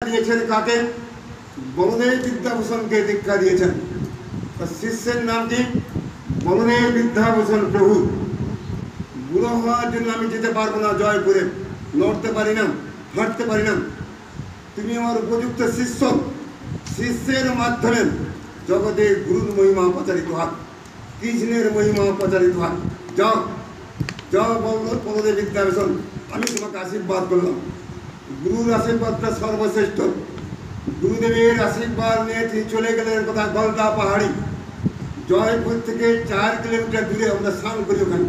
দিয়েছেন কাকে? বলদেব বিদ্যাভূষণকে দীক্ষা দিয়েছেন। শিষ্যের নাম কি? বলদেব বিদ্যাভূষণ প্রভু। বুড়ো হওয়ার জন্য আমি যেতে পারবো না জয়পুরে, লড়তে পারি না, হাঁটতে পারি না। তুমি আমার উপযুক্ত শিষ্য, শিষ্যের মাধ্যমে জগতে গুরুর মহিমা প্রচারিত হয়, কৃষ্ণের মহিমা প্রচারিত হয়। যাও যাও বলদেব বিদ্যাভূষণ, আমি তোমাকে আশীর্বাদ করলাম। গুরুর আশীর্বাদটা সর্বশ্রেষ্ঠ। গুরুদেবের আশীর্বাদ নিয়ে তিনি চলে গেলেন কোথায়? গলদা পাহাড়ি। জয়পুর থেকে 4 কিলোমিটার দূরে আমরা স্নান করি ওখানে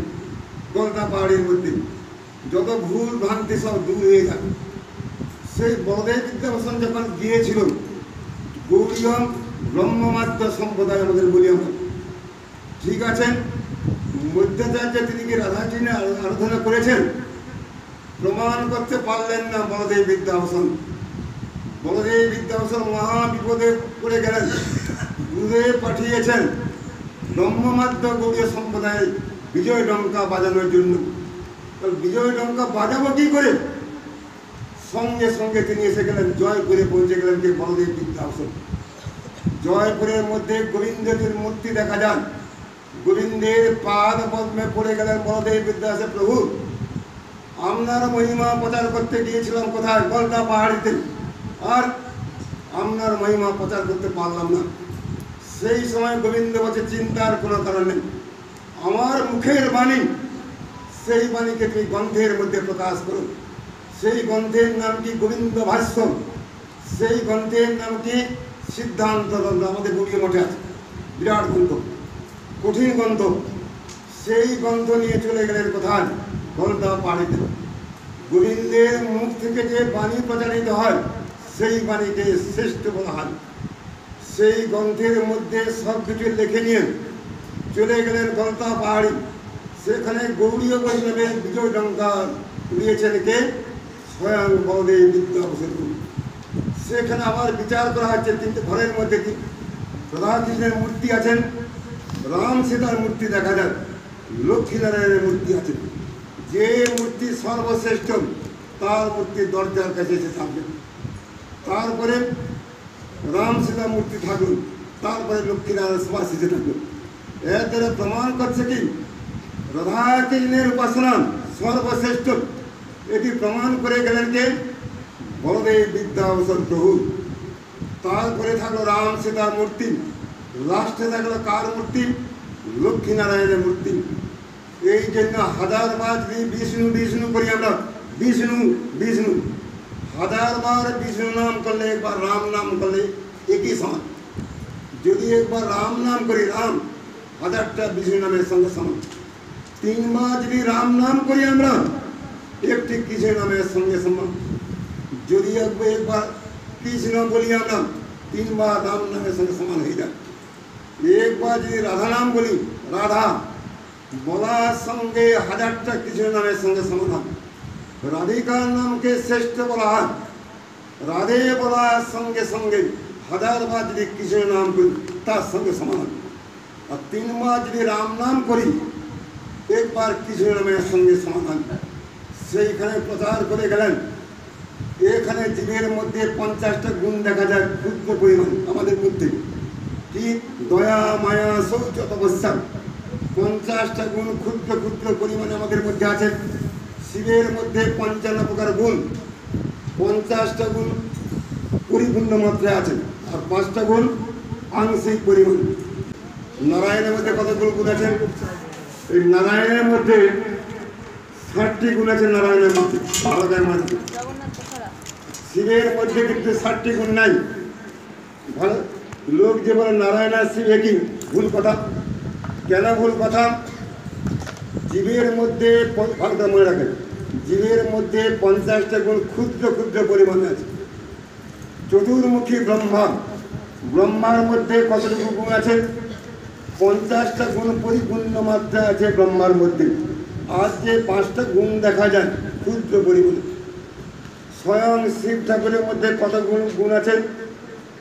গলদা পাহাড়ের মধ্যে। যত ভুল ভ্রান্তি সব দূর হয়ে যায়। সেই বলদেব বিদ্যাভূষণ যখন গিয়েছিল, গৌড়ীয় ব্রহ্মমাত্র সম্প্রদায় আমাদের বলি আমরা, ঠিক আছেন? মধ্যাচার্য তিনি কি রাধাকৃষ্ণের আরাধনা করেছেন? প্রমাণ করতে পারলেন না বলদেব বিদ্যাভূষণ। বলদেব বিদ্যাভূষণ মহা বিপদে পড়ে গেলেন। গুরুদেব পাঠিয়েছেন ব্রহ্মমাত্র গৌড়ীয় সম্প্রদায়ের বিজয় ডঙ্কা বাজানোর জন্য। বিজয় ডঙ্কা বাজাবো কি করে? সঙ্গে সঙ্গে তিনি এসে গেলেন, জয়পুরে পৌঁছে গেলেন কে? বলদেব বিদ্যাভূষণ। জয়পুরের মধ্যে গোবিন্দের মূর্তি দেখা যায়। গোবিন্দের পাদ পদ্মে পড়ে গেলেন বলদেব বিদ্যাভূষণ, প্রভু আপনার মহিমা প্রচার করতে গিয়েছিলাম কোথায়? গলদা পাহাড়িতে, আর আপনার মহিমা প্রচার করতে পারলাম না। সেই সময় গোবিন্দ বলছে, চিন্তার কোনো কারণ নেই, আমার মুখের বাণী, সেই বাণীকে তুমি গ্রন্থের মধ্যে প্রকাশ করো। সেই গ্রন্থের নাম কি? গোবিন্দ ভাষ্য। সেই গ্রন্থের নাম কি? সিদ্ধান্ত গ্রন্থ। আমাদের গৌড়ীয় মঠে আছে, বিরাট গ্রন্থ, কঠিন গ্রন্থ। সেই গ্রন্থ নিয়ে চলে গেলেন কোথায়? গলদা পাহাড়িতে। গোবিন্দের মুখ থেকে যে বাণী প্রচারিত হয়, সেই বাণীকে শ্রেষ্ঠ বলা হয়। সেই গ্রন্থের মধ্যে সব কিছু লিখে নিয়ে চলে গেলেন গলদা পাহাড়ি। সেখানে গৌড়ীয় বৈষ্ণবের বিজয় ডঙ্কা উড়িয়েছেন কে? স্বয়ং বলদেব বিদ্যাভূষণ। সেখানে আবার বিচার করা হচ্ছে। কিন্তু ঘরের মধ্যে কি রাধাকৃষ্ণের মূর্তি আছেন, রাম সীতার মূর্তি দেখা যায়, লক্ষ্মীনারায়ণের মূর্তি আছে। যে মূর্তি সর্বশ্রেষ্ঠ, তার মূর্তি দরজার কাছে এসে থাকবেন। তারপরে রাম সীতা মূর্তি থাকুন, তারপরে লক্ষ্মীনারায়ণ সমাসিতে থাকুন। এর দ্বারা প্রমাণ করছে কি রাধাকৃষ্ণের উপাসনা সর্বশ্রেষ্ঠ। এটি প্রমাণ করে গেলেন কে? বলদেব বিদ্যাভূষণ প্রভু। তারপরে থাকলো রাম সীতার মূর্তি, লাস্টে থাকলো কার মূর্তি? লক্ষ্মীনারায়ণের মূর্তি। এই জন্য হাজারবার যদি বিষ্ণু বিষ্ণু করি আমরা, বিষ্ণু বিষ্ণু, হাজারবার বিষ্ণু নাম করলে একবার রাম নাম করলে একই সমান। যদি একবার রাম নাম করি, রাম 1000টা বিষ্ণু নামের সঙ্গে সমান। 3 বার যদি রাম নাম করি আমরা, একটি কৃষ্ণ নামের সঙ্গে সমান। যদি একবার কৃষ্ণ বলি আমরা, 3 বার রাম নামের সঙ্গে সমান হয়ে যায়। একবার যদি রাধা নাম বলি, রাধা বলার সঙ্গে 1000টা কৃষ্ণ নামের সঙ্গে সমান হয়। রাধিকার নামকে শ্রেষ্ঠ বলা হয়। রাধে বলার সঙ্গে সঙ্গে 1000 বার যদি কৃষ্ণ নাম করি, তার সঙ্গে সমান হয়। আর 3 বার যদি রাম নাম করি, একবার কৃষ্ণ নামের সঙ্গে সমান হয়। সেইখানে প্রচার করে গেলেন। এখানে জীবের মধ্যে 50টা গুণ দেখা যায় ক্ষুদ্র পরিমাণ আমাদের মধ্যে। কি? দয়া, মায়া, শৌচ, তপস্যা, 50টা গুণ ক্ষুদ্র ক্ষুদ্র পরিমাণে আমাদের মধ্যে আছে। শিবের মধ্যে 55 প্রকার গুণ, 50টা গুণ পরিপূর্ণ মাত্রায় আছে, আর 5টা গুণ আংশিক পরিমাণ। নারায়ণের মধ্যে কতগুলো গুণ আছে? এই নারায়ণের মধ্যে 60টি গুণ আছে। নারায়ণের মধ্যে শিবের মধ্যে কিন্তু 60টি গুণ নাই। ভালো লোক যে বলে নারায়ণ আর শিব একই, ভুল কথা। কেন ভুল কথা? জীবের মধ্যে, ভালোটা মনে রাখেন, জীবের মধ্যে 50টা গুণ ক্ষুদ্র ক্ষুদ্র পরিমাণে আছে। চতুর্মুখী ব্রহ্মা, ব্রহ্মার মধ্যে কতটুকু গুণ আছে? 50টা গুণ পরিপূর্ণ মাত্রা আছে ব্রহ্মার মধ্যে। আর যে 5টা গুণ দেখা যায় ক্ষুদ্র পরিমাণে। স্বয়ং শিব ঠাকুরের মধ্যে কত গুণ আছে?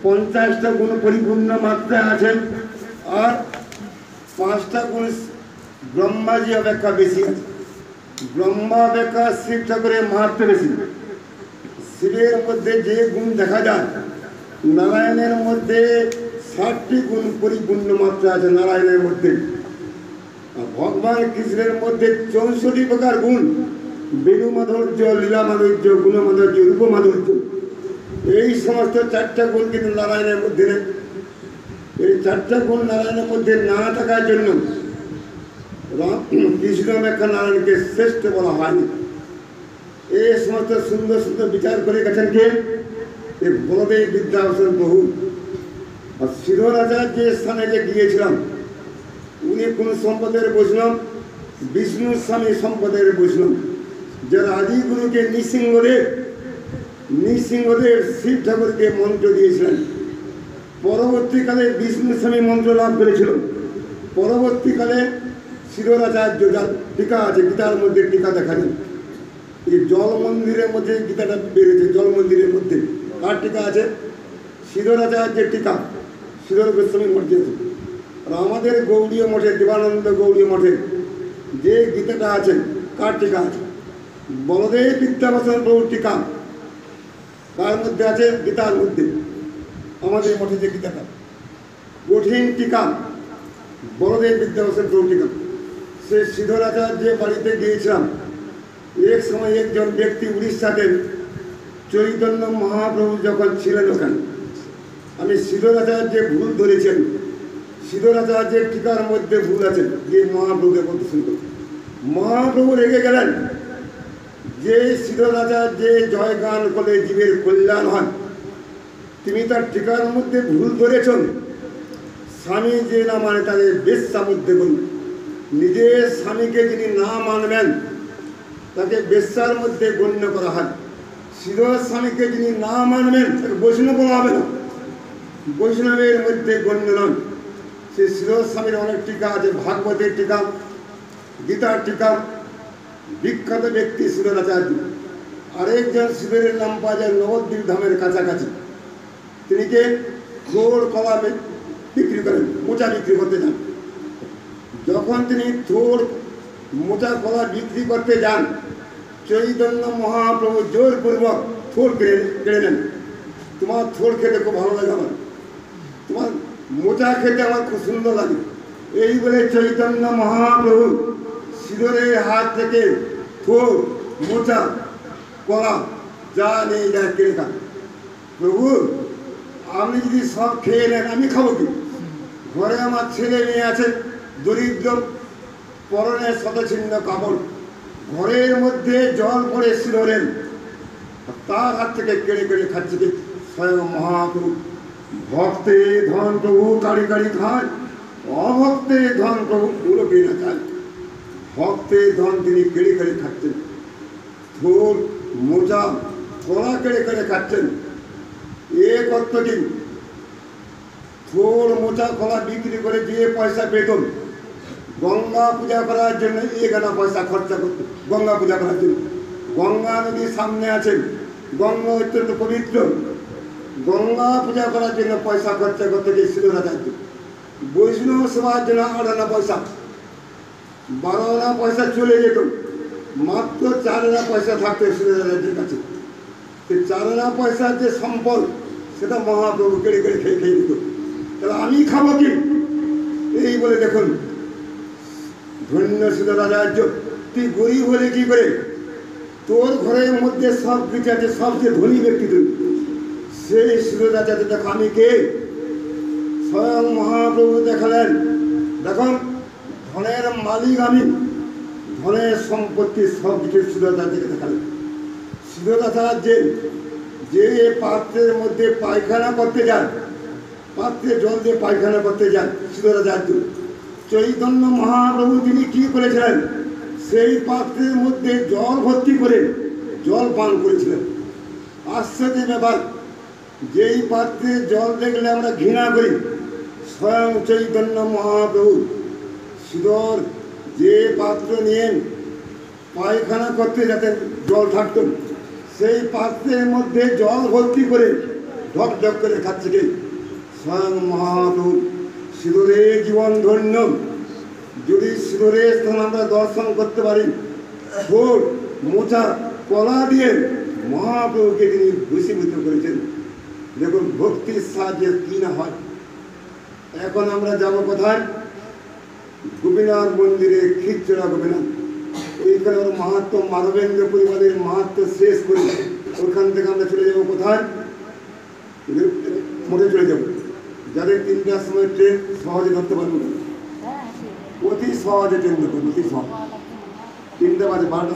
50টা গুণ পরিপূর্ণ মাত্রা আছে। আর 5টা গুণ ব্রহ্মাজি অপেক্ষা বেশি আছে। ব্রহ্মা অপেক্ষা শিব ঠাকুরের মাহাত্ম্য বেশি। শিবের মধ্যে যে গুণ দেখা যায়, নারায়ণের মধ্যে 60টি গুণ পরিপূর্ণ মাত্রা আছে নারায়ণের মধ্যে। আর ভগবান কৃষ্ণের মধ্যে 64 প্রকার গুণ, বেণু মাধুর্য, লীলা মাধুর্য, গুণ মাধুর্য, রূপ মাধুর্য। এই সমস্ত 4টা গুণ কিন্তু নারায়ণের মধ্যে নেই। এই 4টা গুণ নারায়ণের মধ্যে না থাকার জন্য কৃষ্ণ ব্যাখ্যা নারায়ণকে শ্রেষ্ঠ বলা হয়নি। এই সমস্ত সুন্দর সুন্দর বিচার করে গেছেন কে? বলদেব বিদ্যাভূষণ প্রভু। আর সিদ্ধরাচার্য যে স্থানে যে গিয়েছিলাম, উনি কোন সম্পদের বৈষ্ণব? বিষ্ণু স্বামী সম্পদের বৈষ্ণব। যার আদিগুরুকে নৃসিংহদেব শিব ঠাকুরকে মন্ত্র দিয়েছিলেন। পরবর্তীকালে বিষ্ণু স্বামী মন্ত্র লাভ করেছিল। পরবর্তীকালে সিদ্ধরাচার্য, যার টিকা আছে, গীতার মধ্যে টিকা দেখা যায়। এই জল মন্দিরের মধ্যে গীতাটা বেরিয়েছে। জল মন্দিরের মধ্যে কার টিকা আছে? সিদ্ধরাচার্যের টিকা, সিদ্ধর গোস্বামীর মধ্যে আছে। আর আমাদের গৌড়ীয় মঠে, দেবানন্দ গৌড়ীয় মঠে যে গীতাটা আছে, কার টিকা আছে? বলদেব বিদ্যাভূষণ প্রভুর টিকা। তার মধ্যে আছে গীতার মধ্যে। আমাদের মঠে যে গীতাটা কঠিন টিকা, বলদেব বিদ্যাভূষণ প্রভুর টিকা। সে সিদ্ধরাচার্যের বাড়িতে গিয়েছিলাম। এক সময় একজন ব্যক্তি উড়িষ্যাতে চৈতন্য মহাপ্রভু যখন ছিলেন ওখানে, আমি সিদ্ধরাচার্যের ভুল ধরেছেন। সিদ্ধরাচার্যের টিকার মধ্যে ভুল আছে, যে মহাপ্রভুকে বলতে শুনতে। মহাপ্রভু রেগে গেলেন যে সিদ্ধরাচার্য জয় গান করলে জীবের কল্যাণ হয়, তুমি তার টিকার মধ্যে ভুল ধরেছেন। স্বামী যে না মানে তাদের বেশ্যা মধ্যে বলুন। নিজের স্বামীকে যিনি না মানবেন তাকে বেশ্যার মধ্যে গণ্য করা হয়। সিদ্ধ স্বামীকে যিনি না মানবেন তাকে বৈষ্ণব বলা হবে না, বৈষ্ণবের মধ্যে গণ্য নন। সে সিদ্ধ স্বামীর অনেক টিকা আছে, ভাগবতের টিকা, গীতার টিকা। বিখ্যাত ব্যক্তি সিদ্ধরাচার্য। আরেকজন শিবের নাম পাওয়া যায় নবদ্বীপ ধামের কাছাকাছি। তিনি কে? থোড় কলা বিক্রি করেন, মোচা বিক্রি করতে যান। যখন তিনি থোড় মোচা কলা বিক্রি করতে যান, চৈতন্য মহাপ্রভু জোরপূর্বক থোড় কেড়ে নেন। তোমার থোড় খেতে খুব ভালো লাগে, আমার তোমার মোচা খেতে আমার খুব সুন্দর লাগে। এই বলে চৈতন্য মহাপ্রভু সিদ্ধরের হাত থেকে থোড়, মোচা, কলা যা নেই যা কেড়ে খান। প্রভু, আপনি যদি সব খেয়ে নেন, আমি খাবো কি? ঘরে আমার ছেলে মেয়ে আছে, দরিদ্র, পরনে শতছিন্ন কাপড়, ঘরের মধ্যে জল পড়ে সিদ্ধরেন, তার হাত থেকে কেড়ে কেড়ে খাচ্ছে কি স্বয়ং মহাপ্রভু। ভক্তে ধন প্রভু কাড়ি কাড়ি খায়, অভক্তে ধন প্রভু পুরোকে না চায়। ভক্তে ধন তিনি কেড়ে কেড়ে খাচ্ছেন, থোড়, মোচা, কলা কেড়ে কেড়ে খাচ্ছেন। এ কত দিন থোড়, মোচা, কলা বিক্রি করে যে পয়সা পেতেন, গঙ্গা পূজা করার জন্য 1 আনা পয়সা খরচা করত। গঙ্গা পূজা করার জন্য গঙ্গা নদীর সামনে আছেন, গঙ্গা অত্যন্ত পবিত্র। গঙ্গা পূজা করার জন্য পয়সা খরচা করতে গিয়ে সিদ্ধরাচার্য। বৈষ্ণব সেবার জন্য 8 আনা পয়সা, 12 আনা পয়সা চলে যেত। মাত্র 4 আনা পয়সা থাকতো সিদ্ধরাচার্যের কাছে। সেই 4 আনা পয়সার যে সম্পদ, সেটা মহাপ্রভু কেড়ে কেড়ে খেয়ে খেয়ে দিত। তাহলে আমি খাবো কি? এই বলে দেখুন, ধন্য সিদ্ধরাচার্য, তুই গরিব হলে কি করে? তোর ঘরের মধ্যে সব কিছু আছে, সবচেয়ে ধনী ব্যক্তি তুই। সেই সিদ্ধরাচার্য দেখো আমি কে? স্বয়ং মহাপ্রভু দেখালেন, দেখুন ধনের মালিক আমি, ধনের সম্পত্তি সব কিছু সিদ্ধরাচার্যকে দেখালেন। সিদ্ধরাচার্য যে পাত্রের মধ্যে পায়খানা করতে যান, পাত্রে জল দিয়ে পায়খানা করতে যান সিদ্ধরাচার্য, চৈতন্য মহাপ্রভু তিনি কি করেছিলেন? সেই পাত্রের মধ্যে জল ভর্তি করে জল পান করেছিলেন। আশ্চর্য ব্যাপার, যেই পাত্রে জল দেখলে আমরা ঘৃণা করি, স্বয়ং চৈতন্য মহাপ্রভু সিদ্ধর যে পাত্র নিয়ে পায়খানা করতে যেতেন, জল থাকত, সেই পাত্রের মধ্যে জল ভর্তি করে ঢক ঢক করে খাচ্ছে কে? স্বয়ং মহাপ্রভু। সিদ্ধরের জীবন ধন্য। যদি সিদ্ধরের স্থান আমরা দর্শন করতে পারি, থোড়, মোচা, কলা দিয়ে মহাপ্রভুকে তিনি ভূষীভূত করেছেন। দেখুন ভক্তির সাহায্যে কি না হয়। এখন আমরা যাব কোথায়? গোপীনাথ মন্দিরে, খিচড়া গোপীনাথ। ওইখানে ওর মাহাত্ম, মাধবেন্দ্র পরিবারের মাহাত্ম শেষ করে ওইখান থেকে আমরা চলে যাবো কোথায়? মোটে চলে যাবো। যাদের 3টার সময় ট্রেন সহজে ধরতে পারবো না, অতি সহজে ট্রেন ধরতে, অতি সহজ। 3টা বাজে, 12টা